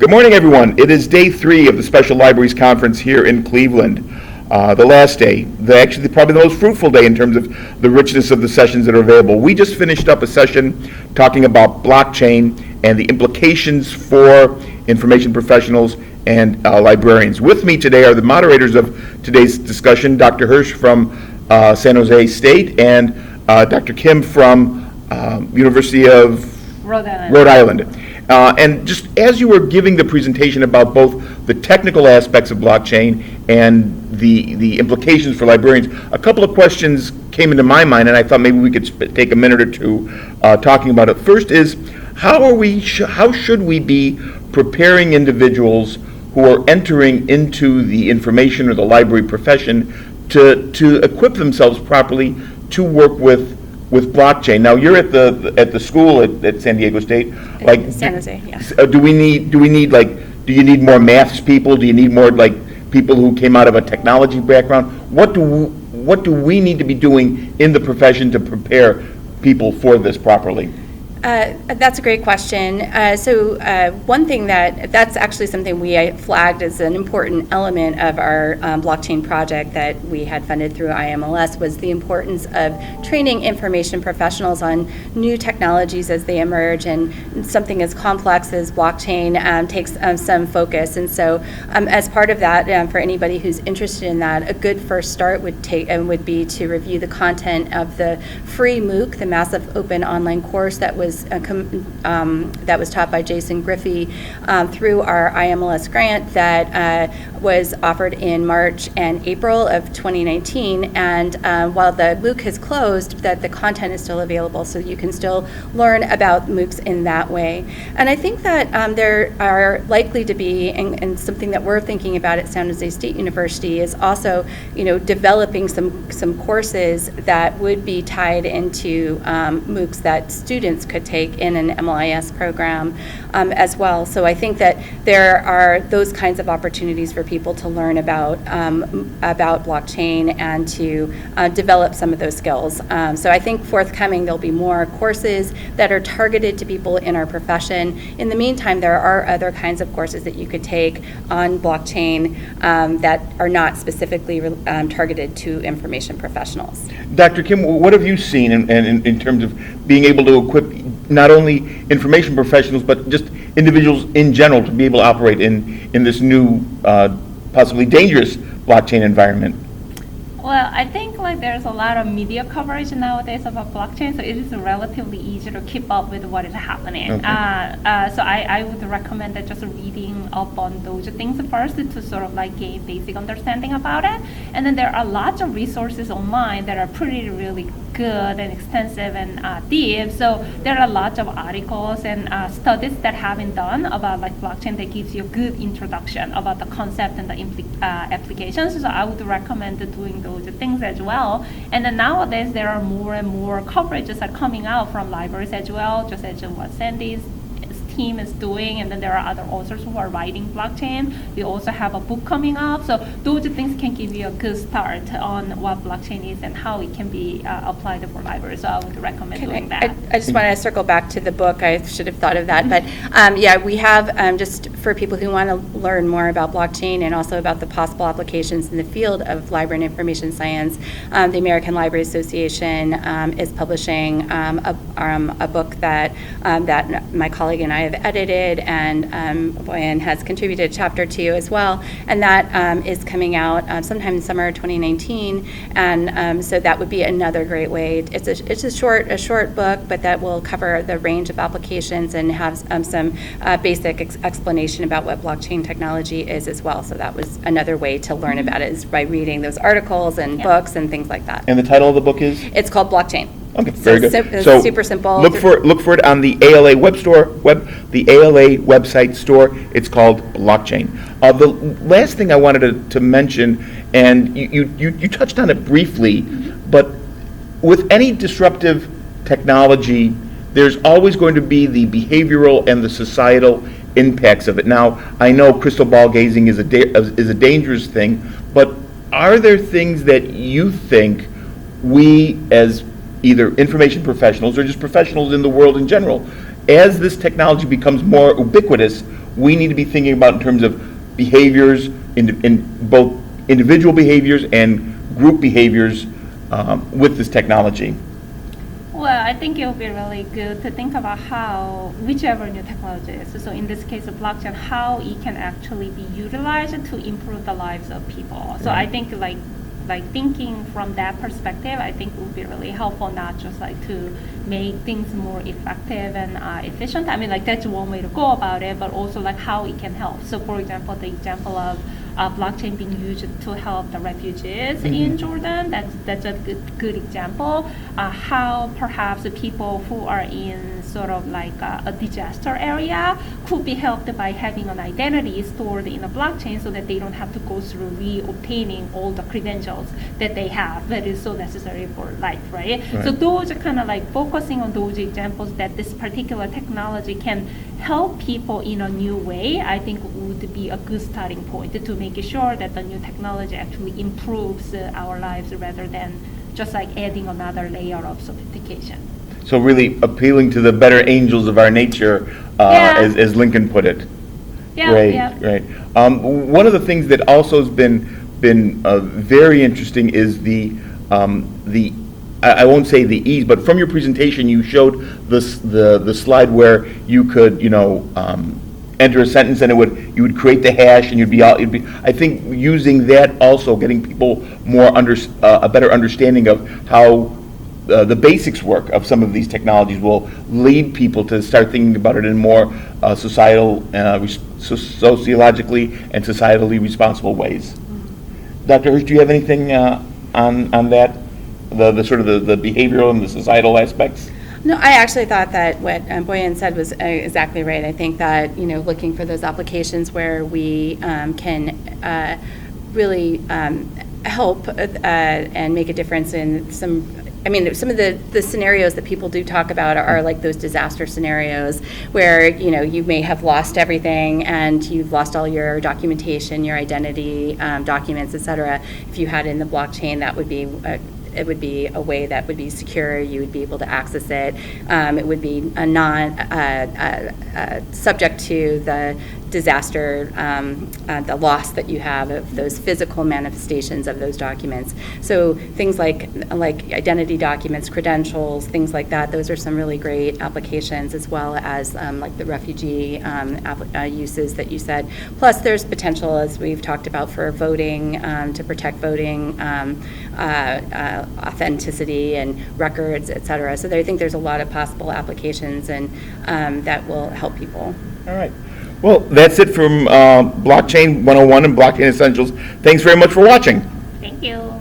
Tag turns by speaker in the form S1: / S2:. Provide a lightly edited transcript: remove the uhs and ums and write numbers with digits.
S1: Good morning, everyone. It is day 3 of the Special Libraries Conference here in Cleveland. The last day, actually probably the most fruitful day in terms of the richness of the sessions that are available. We just finished up a session talking about blockchain and the implications for information professionals and librarians. With me today are the moderators of today's discussion, Dr. Hirsch from San Jose State and Dr. Kim from University of
S2: Rhode
S1: Island. And just as you were giving the presentation about both the technical aspects of blockchain and the implications for librarians, a couple of questions came into my mind, and I thought maybe we could take a minute or two talking about it. First is, how should we be preparing individuals who are entering into the information or the library profession to equip themselves properly to work with blockchain? Now you're at the school at San Diego State. Like
S2: San Jose, yeah.
S1: Do you need more maths people? Do you need more people who came out of a technology background? What do we need to be doing in the profession to prepare people for this properly?
S2: That's a great question. One thing that's actually something we flagged as an important element of our blockchain project that we had funded through IMLS was the importance of training information professionals on new technologies as they emerge, and something as complex as blockchain takes some focus. And so as part of that, for anybody who's interested in that, a good first start would be to review the content of the free MOOC, the massive open online course that was taught by Jason Griffey through our IMLS grant that was offered in March and April of 2019. And while the MOOC has closed, that the content is still available, so you can still learn about MOOCs in that way. And I think that there are likely to be, and something that we're thinking about at San Jose State University is also, developing some courses that would be tied into MOOCs that students could take in an MLIS program as well. So I think that there are those kinds of opportunities for people to learn about blockchain and to develop some of those skills. So I think forthcoming there'll be more courses that are targeted to people in our profession. In the meantime, there are other kinds of courses that you could take on blockchain that are not specifically targeted to information professionals.
S1: Dr. Kim, what have you seen in terms of being able to equip not only information professionals, but just individuals in general to be able to operate in this new, possibly dangerous blockchain environment?
S3: Well, I think there's a lot of media coverage nowadays about blockchain, so it is relatively easy to keep up with what is happening.
S1: Okay.
S3: So I would recommend that just reading up on those things first to sort of gain basic understanding about it. And then there are lots of resources online that are really good and extensive and deep. So there are lots of articles and studies that have been done about blockchain that gives you a good introduction about the concept and the applications. So I would recommend doing those things as well. And then nowadays there are more and more coverages are coming out from libraries as well, just as what Sandy's team is doing, and then there are other authors who are writing blockchain. We also have a book coming up, so those things can give you a good start on what blockchain is and how it can be applied for libraries. So I would recommend doing that.
S2: I just want to circle back to the book. I should have thought of that, but yeah, we have just for people who want to learn more about blockchain and also about the possible applications in the field of library and information science, the American Library Association is publishing a book that my colleague and I have edited and has contributed a chapter to as well, and that is coming out sometime in summer 2019. And so that would be another great way. It's a short book, but that will cover the range of applications and have some basic explanation about what blockchain technology is as well. So that was another way to learn about it, is by reading those articles and books and things like that.
S1: And the title of the book is?
S2: It's called Blockchain.
S1: Okay, very good.
S2: So super simple.
S1: Look for it on the ALA the ALA website store. It's called Blockchain. The last thing I wanted to mention, and you touched on it briefly, but with any disruptive technology, there's always going to be the behavioral and the societal impacts of it. Now, I know crystal ball gazing is a dangerous thing, but are there things that you think we as either information professionals or just professionals in the world in general as this technology becomes more ubiquitous, we need to be thinking about in terms of behaviors, in both individual behaviors and group behaviors with this technology.
S3: Well, I think it would be really good to think about how, whichever new technology is, so in this case of blockchain, how it can actually be utilized to improve the lives of people. So I think like thinking from that perspective, I think would be really helpful, not just like to make things more effective and efficient. I mean, like that's one way to go about it, but also like how it can help. So for example, the example of blockchain being used to help the refugees in Jordan, that's a good example. How perhaps the people who are in sort of like a disaster area could be helped by having an identity stored in a blockchain so that they don't have to go through re-obtaining all the credentials that they have that is so necessary for life, right? So those are kind of like focusing on those examples that this particular technology can help people in a new way, I think would be a good starting point to make sure that the new technology actually improves our lives rather than just like adding another layer of sophistication.
S1: So really appealing to the better angels of our nature, as Lincoln put it.
S3: Yeah,
S1: Great,
S3: yeah.
S1: great. One of the things that also has been very interesting is I won't say the ease, but from your presentation you showed the slide where you could enter a sentence and you would create the hash and you'd be I think using that also getting people a better understanding of how the basics work of some of these technologies will lead people to start thinking about it in more sociologically and societally responsible ways. Dr. Hirsch, do you have anything on that? The sort of the behavioral and the societal aspects?
S2: No, I actually thought that what Boyan said was exactly right. I think that, looking for those applications where we can really help and make a difference in some of the scenarios that people do talk about are like those disaster scenarios where, you may have lost everything and you've lost all your documentation, your identity, documents, et cetera. If you had it in the blockchain, that would be it would be a way that would be secure. You would be able to access it. It would be subject to the disaster, the loss that you have of those physical manifestations of those documents. So things like identity documents, credentials, things like that, those are some really great applications, as well as like the refugee uses that you said. Plus there's potential, as we've talked about, for voting, to protect voting authenticity and records, et cetera. So I think there's a lot of possible applications and that will help people.
S1: All right. Well, that's it from Blockchain 101 and Blockchain Essentials. Thanks very much for watching.
S3: Thank you.